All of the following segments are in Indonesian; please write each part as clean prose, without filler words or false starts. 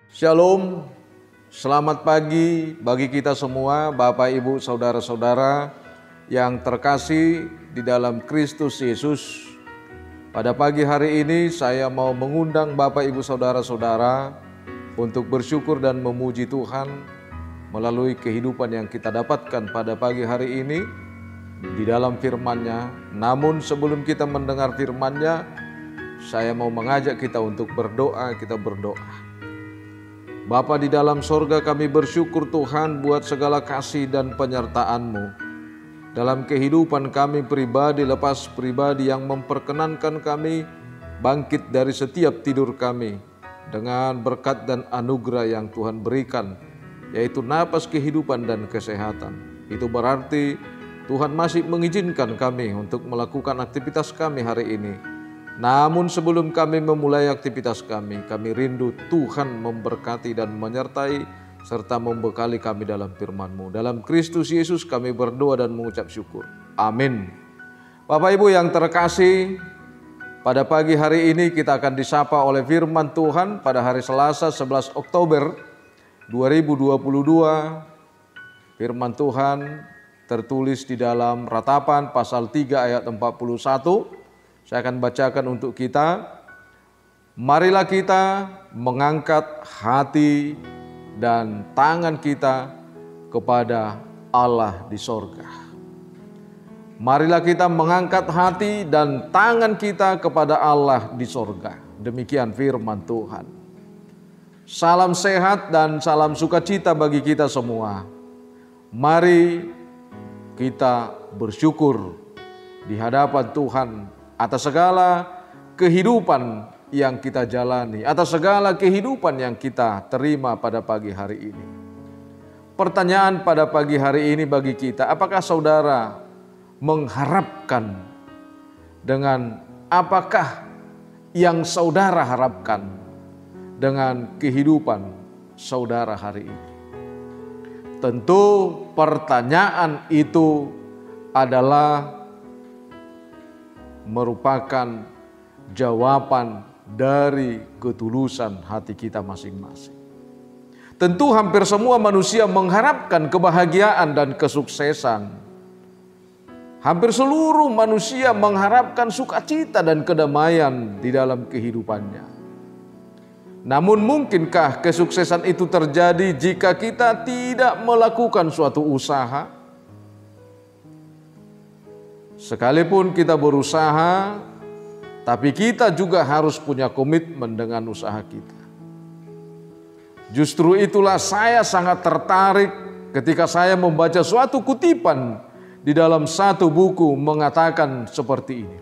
Shalom, selamat pagi bagi kita semua, Bapak, Ibu, Saudara-saudara yang terkasih di dalam Kristus Yesus. Pada pagi hari ini saya mau mengundang Bapak, Ibu, Saudara-saudara untuk bersyukur dan memuji Tuhan melalui kehidupan yang kita dapatkan pada pagi hari ini di dalam firman-Nya. Namun sebelum kita mendengar firman-Nya, saya mau mengajak kita untuk berdoa. Kita berdoa. Bapa di dalam sorga, kami bersyukur Tuhan buat segala kasih dan penyertaan-Mu dalam kehidupan kami pribadi lepas pribadi yang memperkenankan kami bangkit dari setiap tidur kami dengan berkat dan anugerah yang Tuhan berikan, yaitu napas kehidupan dan kesehatan. Itu berarti Tuhan masih mengizinkan kami untuk melakukan aktivitas kami hari ini. Namun sebelum kami memulai aktivitas kami rindu Tuhan memberkati dan menyertai serta membekali kami dalam firman-Mu. Dalam Kristus Yesus kami berdoa dan mengucap syukur. Amin. Bapak Ibu yang terkasih, pada pagi hari ini kita akan disapa oleh firman Tuhan pada hari Selasa 11 Oktober 2022. Firman Tuhan tertulis di dalam Ratapan pasal 3 ayat 41. Saya akan bacakan untuk kita. Marilah kita mengangkat hati dan tangan kita kepada Allah di sorga. Marilah kita mengangkat hati dan tangan kita kepada Allah di sorga. Demikian firman Tuhan. Salam sehat dan salam sukacita bagi kita semua. Mari kita bersyukur di hadapan Tuhan atas segala kehidupan yang kita jalani, atas segala kehidupan yang kita terima pada pagi hari ini. Pertanyaan pada pagi hari ini bagi kita, apakah saudara mengharapkan dengan apakah yang saudara harapkan dengan kehidupan saudara hari ini? Tentu pertanyaan itu adalah merupakan jawaban dari ketulusan hati kita masing-masing. Tentu hampir semua manusia mengharapkan kebahagiaan dan kesuksesan. Hampir seluruh manusia mengharapkan sukacita dan kedamaian di dalam kehidupannya. Namun mungkinkah kesuksesan itu terjadi jika kita tidak melakukan suatu usaha? Sekalipun kita berusaha, tapi kita juga harus punya komitmen dengan usaha kita. Justru itulah saya sangat tertarik ketika saya membaca suatu kutipan di dalam satu buku mengatakan seperti ini.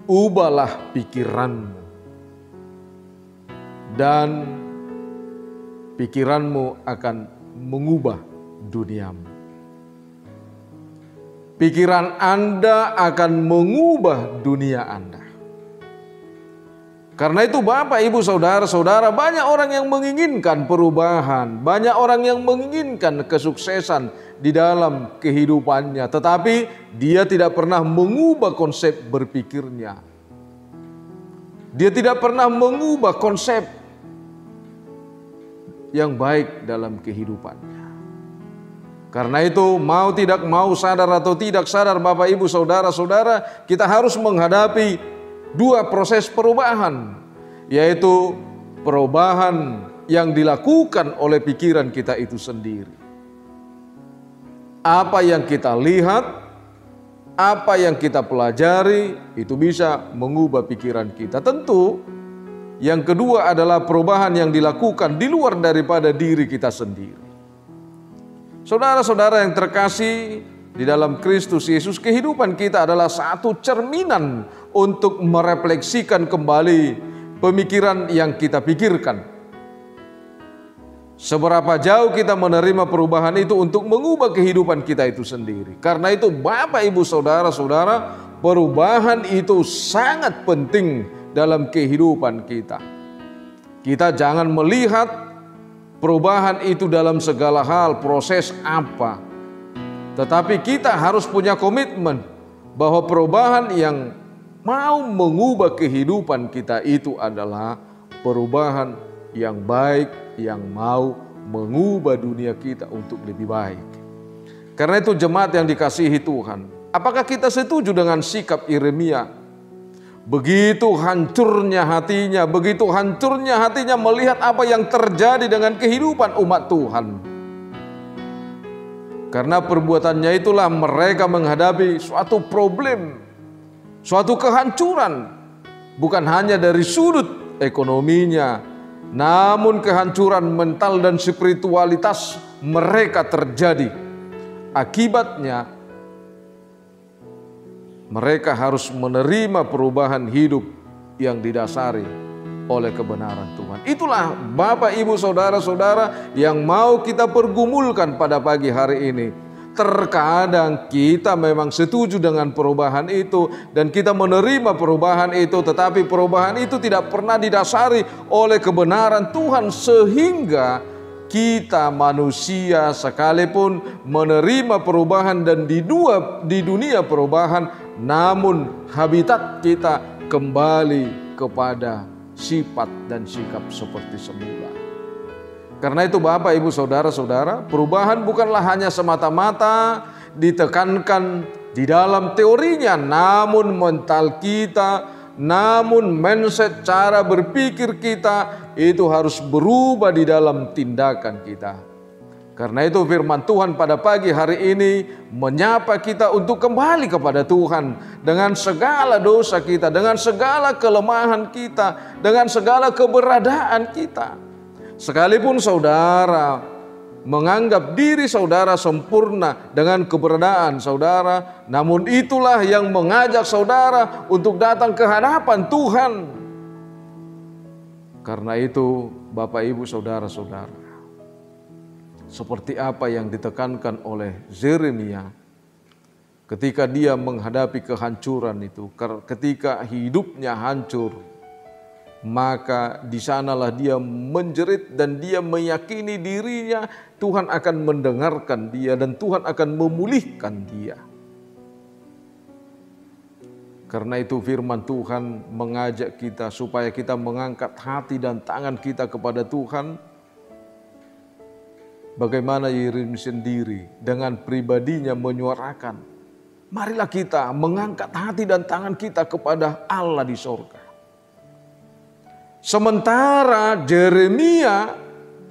Ubahlah pikiranmu dan pikiranmu akan mengubah duniamu. Pikiran Anda akan mengubah dunia Anda. Karena itu Bapak, Ibu, Saudara-saudara, banyak orang yang menginginkan perubahan, banyak orang yang menginginkan kesuksesan di dalam kehidupannya, tetapi dia tidak pernah mengubah konsep berpikirnya. Dia tidak pernah mengubah konsep yang baik dalam kehidupannya. Karena itu mau tidak mau, sadar atau tidak sadar, Bapak, Ibu, Saudara-saudara, kita harus menghadapi dua proses perubahan, yaitu perubahan yang dilakukan oleh pikiran kita itu sendiri. Apa yang kita lihat, apa yang kita pelajari, itu bisa mengubah pikiran kita. Tentu yang kedua adalah perubahan yang dilakukan di luar daripada diri kita sendiri. Saudara-saudara yang terkasih di dalam Kristus Yesus, kehidupan kita adalah satu cerminan untuk merefleksikan kembali pemikiran yang kita pikirkan. Seberapa jauh kita menerima perubahan itu untuk mengubah kehidupan kita itu sendiri. Karena itu Bapak, Ibu, Saudara-saudara, perubahan itu sangat penting dalam kehidupan kita. Kita jangan melihat perubahan itu dalam segala hal, proses apa. Tetapi kita harus punya komitmen bahwa perubahan yang mau mengubah kehidupan kita itu adalah perubahan yang baik, yang mau mengubah dunia kita untuk lebih baik. Karena itu jemaat yang dikasihi Tuhan, apakah kita setuju dengan sikap Yeremia? Begitu hancurnya hatinya melihat apa yang terjadi dengan kehidupan umat Tuhan. Karena perbuatannya itulah mereka menghadapi suatu problem, suatu kehancuran. Bukan hanya dari sudut ekonominya, namun kehancuran mental dan spiritualitas mereka terjadi. Akibatnya mereka harus menerima perubahan hidup yang didasari oleh kebenaran Tuhan. Itulah Bapak, Ibu, Saudara-saudara yang mau kita pergumulkan pada pagi hari ini. Terkadang kita memang setuju dengan perubahan itu dan kita menerima perubahan itu, tetapi perubahan itu tidak pernah didasari oleh kebenaran Tuhan, sehingga kita manusia sekalipun menerima perubahan dan di dunia perubahan, namun habitat kita kembali kepada sifat dan sikap seperti semula. Karena itu Bapak, Ibu, Saudara-saudara, perubahan bukanlah hanya semata-mata ditekankan di dalam teorinya, namun mental kita, namun mindset, cara berpikir kita itu harus berubah di dalam tindakan kita. Karena itu firman Tuhan pada pagi hari ini menyapa kita untuk kembali kepada Tuhan dengan segala dosa kita, dengan segala kelemahan kita, dengan segala keberadaan kita. Sekalipun saudara menganggap diri saudara sempurna dengan keberadaan saudara, namun itulah yang mengajak saudara untuk datang ke hadapan Tuhan. Karena itu Bapak, Ibu, Saudara-saudara, seperti apa yang ditekankan oleh Yeremia ketika dia menghadapi kehancuran itu, ketika hidupnya hancur, maka di sanalah dia menjerit dan dia meyakini dirinya Tuhan akan mendengarkan dia dan Tuhan akan memulihkan dia. Karena itu firman Tuhan mengajak kita supaya kita mengangkat hati dan tangan kita kepada Tuhan. Bagaimana Yeremia sendiri dengan pribadinya menyuarakan, marilah kita mengangkat hati dan tangan kita kepada Allah di sorga. Sementara Yeremia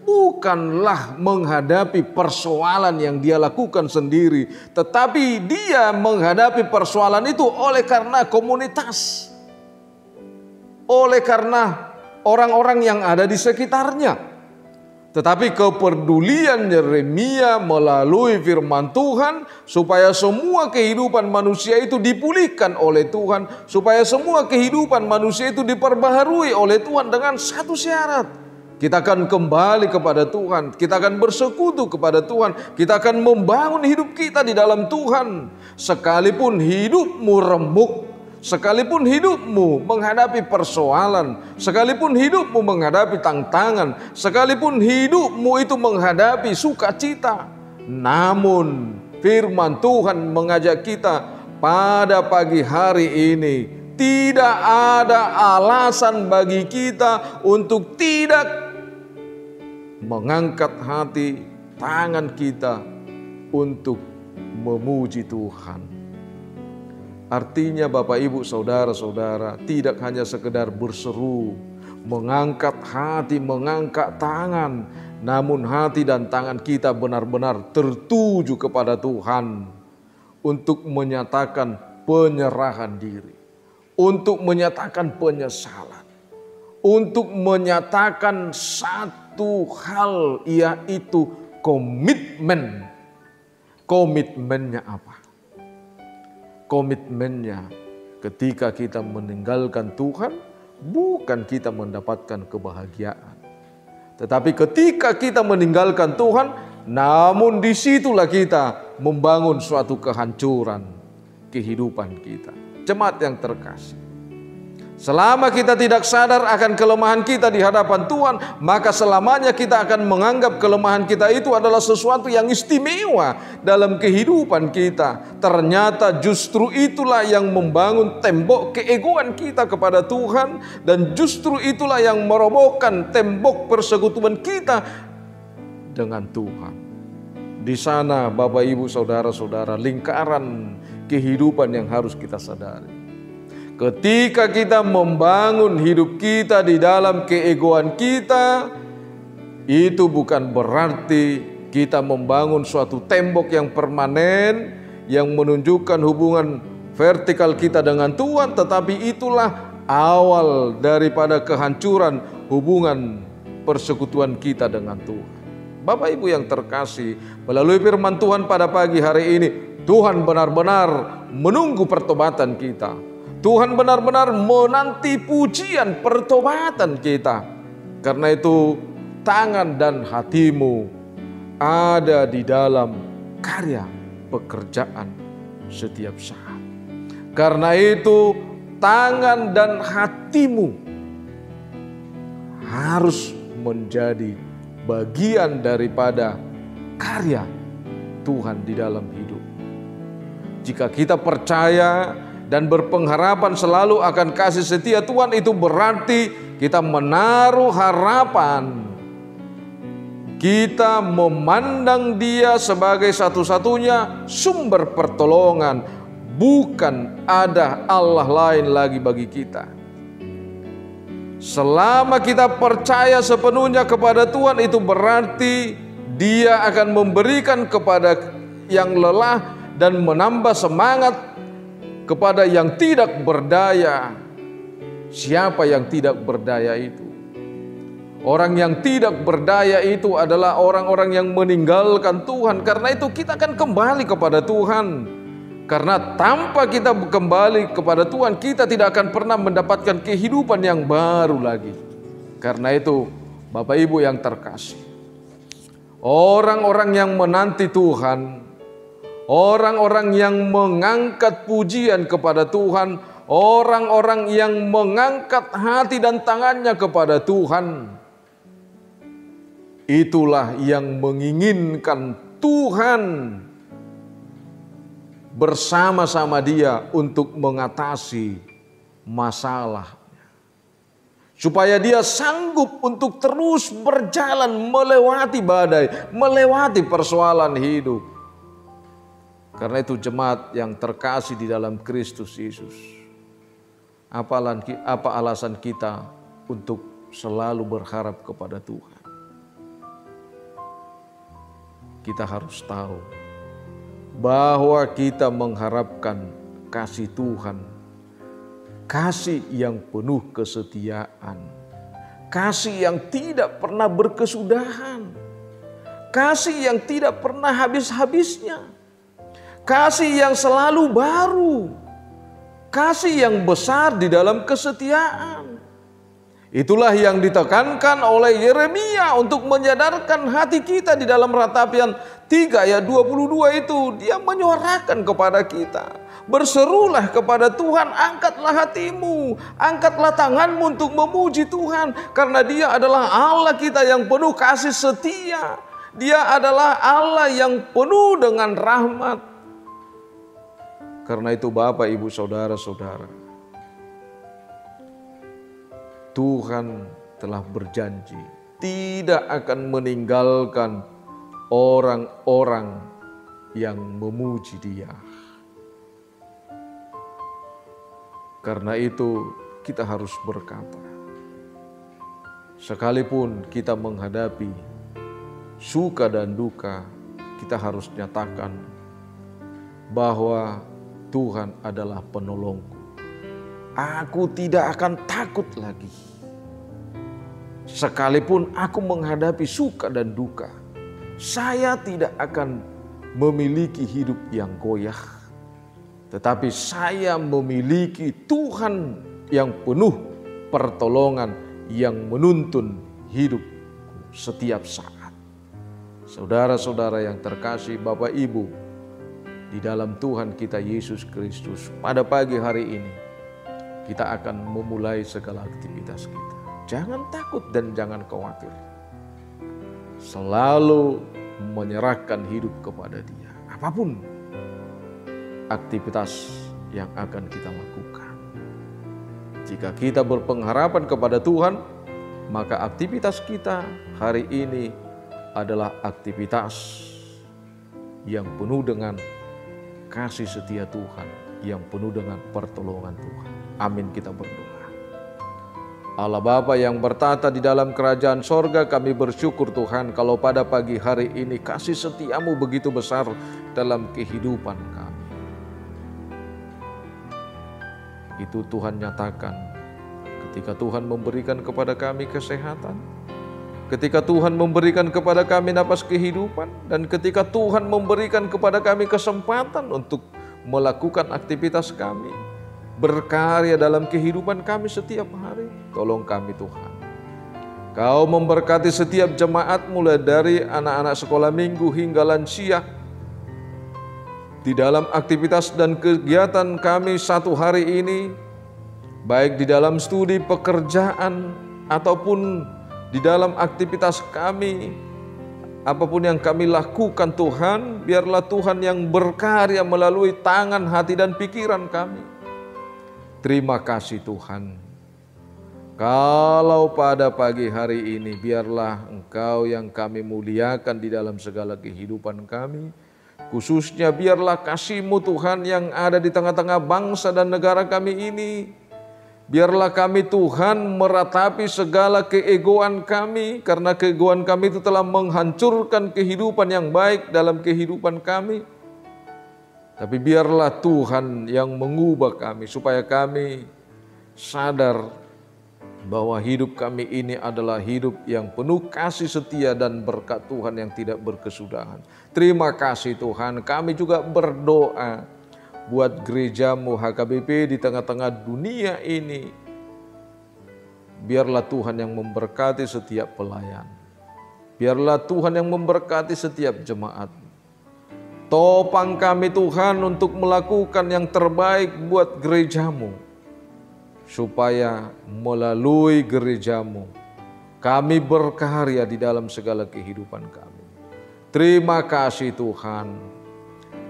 bukanlah menghadapi persoalan yang dia lakukan sendiri, tetapi dia menghadapi persoalan itu oleh karena komunitas, oleh karena orang-orang yang ada di sekitarnya. Tetapi kepedulian Yeremia melalui firman Tuhan supaya semua kehidupan manusia itu dipulihkan oleh Tuhan, supaya semua kehidupan manusia itu diperbaharui oleh Tuhan dengan satu syarat. Kita akan kembali kepada Tuhan, kita akan bersekutu kepada Tuhan, kita akan membangun hidup kita di dalam Tuhan. Sekalipun hidupmu remuk, sekalipun hidupmu menghadapi persoalan, sekalipun hidupmu menghadapi tantangan, sekalipun hidupmu itu menghadapi sukacita, namun firman Tuhan mengajak kita pada pagi hari ini, tidak ada alasan bagi kita untuk tidak mengangkat hati, tangan kita untuk memuji Tuhan. Artinya Bapak, Ibu, Saudara-saudara, tidak hanya sekedar berseru, mengangkat hati, mengangkat tangan, namun hati dan tangan kita benar-benar tertuju kepada Tuhan untuk menyatakan penyerahan diri, untuk menyatakan penyesalan, untuk menyatakan satu hal, yaitu komitmen. Komitmennya apa? Komitmennya ketika kita meninggalkan Tuhan, bukan kita mendapatkan kebahagiaan. Tetapi ketika kita meninggalkan Tuhan, namun disitulah kita membangun suatu kehancuran kehidupan kita. Jemaat yang terkasih, Selama kita tidak sadar akan kelemahan kita di hadapan Tuhan, maka selamanya kita akan menganggap kelemahan kita itu adalah sesuatu yang istimewa dalam kehidupan kita. Ternyata justru itulah yang membangun tembok keegoan kita kepada Tuhan, dan justru itulah yang merobohkan tembok persekutuan kita dengan Tuhan. Di sana Bapak Ibu Saudara-saudara, lingkaran kehidupan yang harus kita sadari. Ketika kita membangun hidup kita di dalam keegoan kita, itu bukan berarti kita membangun suatu tembok yang permanen, yang menunjukkan hubungan vertikal kita dengan Tuhan, tetapi itulah awal daripada kehancuran hubungan persekutuan kita dengan Tuhan. Bapak Ibu yang terkasih, melalui firman Tuhan pada pagi hari ini, Tuhan benar-benar menunggu pertobatan kita. Tuhan benar-benar menanti pujian pertobatan kita. Karena itu tangan dan hatimu ada di dalam karya pekerjaan setiap saat. Karena itu tangan dan hatimu harus menjadi bagian daripada karya Tuhan di dalam hidup. Jika kita percaya dan berpengharapan selalu akan kasih setia Tuhan, itu berarti kita menaruh harapan. Kita memandang Dia sebagai satu-satunya sumber pertolongan. Bukan ada Allah lain lagi bagi kita. Selama kita percaya sepenuhnya kepada Tuhan, itu berarti Dia akan memberikan kepada yang lelah dan menambah semangat kepada yang tidak berdaya. Siapa yang tidak berdaya itu? Orang yang tidak berdaya itu adalah orang-orang yang meninggalkan Tuhan. Karena itu kita akan kembali kepada Tuhan. Karena tanpa kita kembali kepada Tuhan, kita tidak akan pernah mendapatkan kehidupan yang baru lagi. Karena itu Bapak Ibu yang terkasih, orang-orang yang menanti Tuhan, orang-orang yang mengangkat pujian kepada Tuhan, orang-orang yang mengangkat hati dan tangannya kepada Tuhan, itulah yang menginginkan Tuhan bersama-sama Dia untuk mengatasi masalah, supaya dia sanggup untuk terus berjalan melewati badai, melewati persoalan hidup. Karena itu jemaat yang terkasih di dalam Kristus Yesus, apa alasan kita untuk selalu berharap kepada Tuhan? Kita harus tahu bahwa kita mengharapkan kasih Tuhan, kasih yang penuh kesetiaan, kasih yang tidak pernah berkesudahan, kasih yang tidak pernah habis-habisnya, kasih yang selalu baru, kasih yang besar di dalam kesetiaan. Itulah yang ditekankan oleh Yeremia untuk menyadarkan hati kita di dalam Ratapian 3 ayat 22 itu. Dia menyuarakan kepada kita, berserulah kepada Tuhan, angkatlah hatimu, angkatlah tanganmu untuk memuji Tuhan. Karena Dia adalah Allah kita yang penuh kasih setia. Dia adalah Allah yang penuh dengan rahmat. Karena itu Bapak, Ibu, Saudara-saudara, Tuhan telah berjanji tidak akan meninggalkan orang-orang yang memuji Dia. Karena itu kita harus berkata, sekalipun kita menghadapi suka dan duka, kita harus nyatakan bahwa Tuhan adalah penolongku. Aku tidak akan takut lagi. Sekalipun aku menghadapi suka dan duka, saya tidak akan memiliki hidup yang goyah. Tetapi saya memiliki Tuhan yang penuh pertolongan, yang menuntun hidupku setiap saat. Saudara-saudara yang terkasih, Bapak Ibu, di dalam Tuhan kita Yesus Kristus, pada pagi hari ini kita akan memulai segala aktivitas kita. Jangan takut dan jangan khawatir. Selalu menyerahkan hidup kepada Dia. Apapun aktivitas yang akan kita lakukan. Jika kita berpengharapan kepada Tuhan, maka aktivitas kita hari ini adalah aktivitas yang penuh dengan kasih setia Tuhan, yang penuh dengan pertolongan Tuhan. Amin, kita berdoa. Allah Bapa yang bertata di dalam kerajaan sorga, kami bersyukur Tuhan kalau pada pagi hari ini kasih setiamu begitu besar dalam kehidupan kami. Itu Tuhan nyatakan ketika Tuhan memberikan kepada kami kesehatan, ketika Tuhan memberikan kepada kami napas kehidupan, dan ketika Tuhan memberikan kepada kami kesempatan untuk melakukan aktivitas kami, berkarya dalam kehidupan kami setiap hari. Tolong kami Tuhan. Kau memberkati setiap jemaat mulai dari anak-anak sekolah minggu hingga lansia. Di dalam aktivitas dan kegiatan kami satu hari ini, baik di dalam studi pekerjaan ataupun di dalam aktivitas kami, apapun yang kami lakukan Tuhan, biarlah Tuhan yang berkarya melalui tangan, hati, dan pikiran kami. Terima kasih Tuhan. Kalau pada pagi hari ini biarlah Engkau yang kami muliakan di dalam segala kehidupan kami. Khususnya biarlah kasih-Mu Tuhan yang ada di tengah-tengah bangsa dan negara kami ini. Biarlah kami Tuhan meratapi segala keegoan kami, karena keegoan kami itu telah menghancurkan kehidupan yang baik dalam kehidupan kami. Tapi biarlah Tuhan yang mengubah kami supaya kami sadar bahwa hidup kami ini adalah hidup yang penuh kasih setia dan berkat Tuhan yang tidak berkesudahan. Terima kasih Tuhan, kami juga berdoa buat gereja-Mu HKBP di tengah-tengah dunia ini. Biarlah Tuhan yang memberkati setiap pelayan. Biarlah Tuhan yang memberkati setiap jemaat. Topang kami Tuhan untuk melakukan yang terbaik buat gereja-Mu, supaya melalui gereja-Mu kami berkarya di dalam segala kehidupan kami. Terima kasih Tuhan.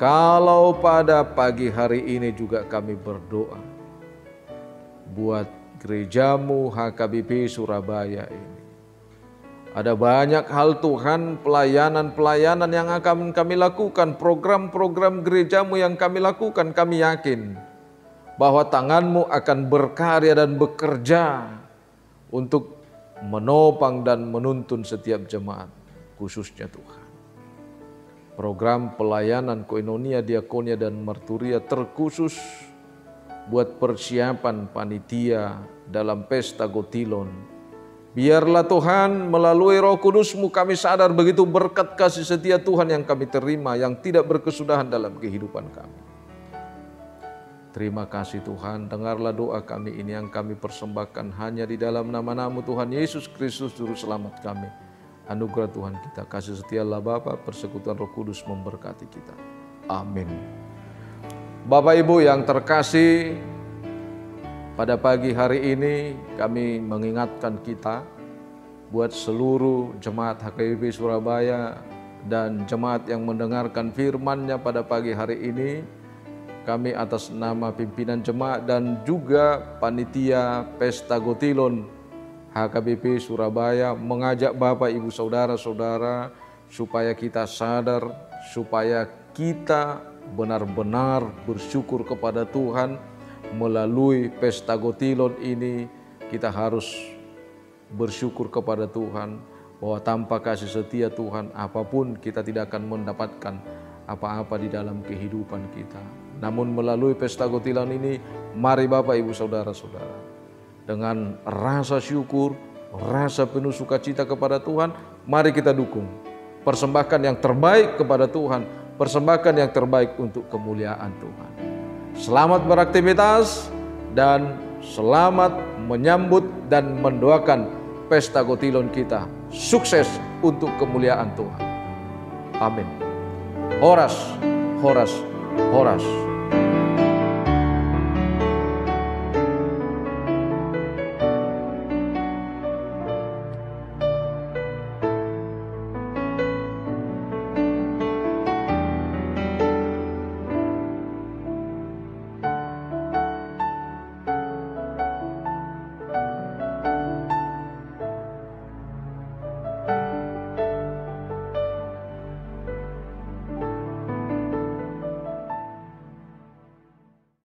Kalau pada pagi hari ini juga kami berdoa buat gereja-Mu HKBP Surabaya ini. Ada banyak hal Tuhan, pelayanan-pelayanan yang akan kami lakukan, program-program gereja-Mu yang kami lakukan, kami yakin bahwa tangan-Mu akan berkarya dan bekerja untuk menopang dan menuntun setiap jemaat, khususnya Tuhan. Program pelayanan koinonia, diakonia, dan marturia terkhusus buat persiapan panitia dalam pesta Gotilon. Biarlah Tuhan melalui Roh Kudus-Mu kami sadar begitu berkat kasih setia Tuhan yang kami terima, yang tidak berkesudahan dalam kehidupan kami. Terima kasih Tuhan, dengarlah doa kami ini yang kami persembahkan hanya di dalam nama-Mu Tuhan Yesus Kristus Juru Selamat kami. Anugerah Tuhan kita, kasih setia Allah Bapa, persekutuan Roh Kudus memberkati kita. Amin. Bapak Ibu yang terkasih, pada pagi hari ini kami mengingatkan kita buat seluruh jemaat HKBP Surabaya dan jemaat yang mendengarkan firman-Nya pada pagi hari ini. Kami atas nama pimpinan jemaat dan juga panitia Pesta Gotilon HKBP Surabaya mengajak Bapak Ibu Saudara-saudara supaya kita sadar, supaya kita benar-benar bersyukur kepada Tuhan. Melalui Pesta Gotilon ini kita harus bersyukur kepada Tuhan bahwa tanpa kasih setia Tuhan apapun kita tidak akan mendapatkan apa-apa di dalam kehidupan kita. Namun melalui Pesta Gotilon ini, mari Bapak Ibu Saudara-saudara, dengan rasa syukur, rasa penuh sukacita kepada Tuhan, mari kita dukung. Persembahkan yang terbaik kepada Tuhan, persembahkan yang terbaik untuk kemuliaan Tuhan. Selamat beraktivitas dan selamat menyambut dan mendoakan Pesta Gotilon kita sukses untuk kemuliaan Tuhan. Amin. Horas, horas, horas.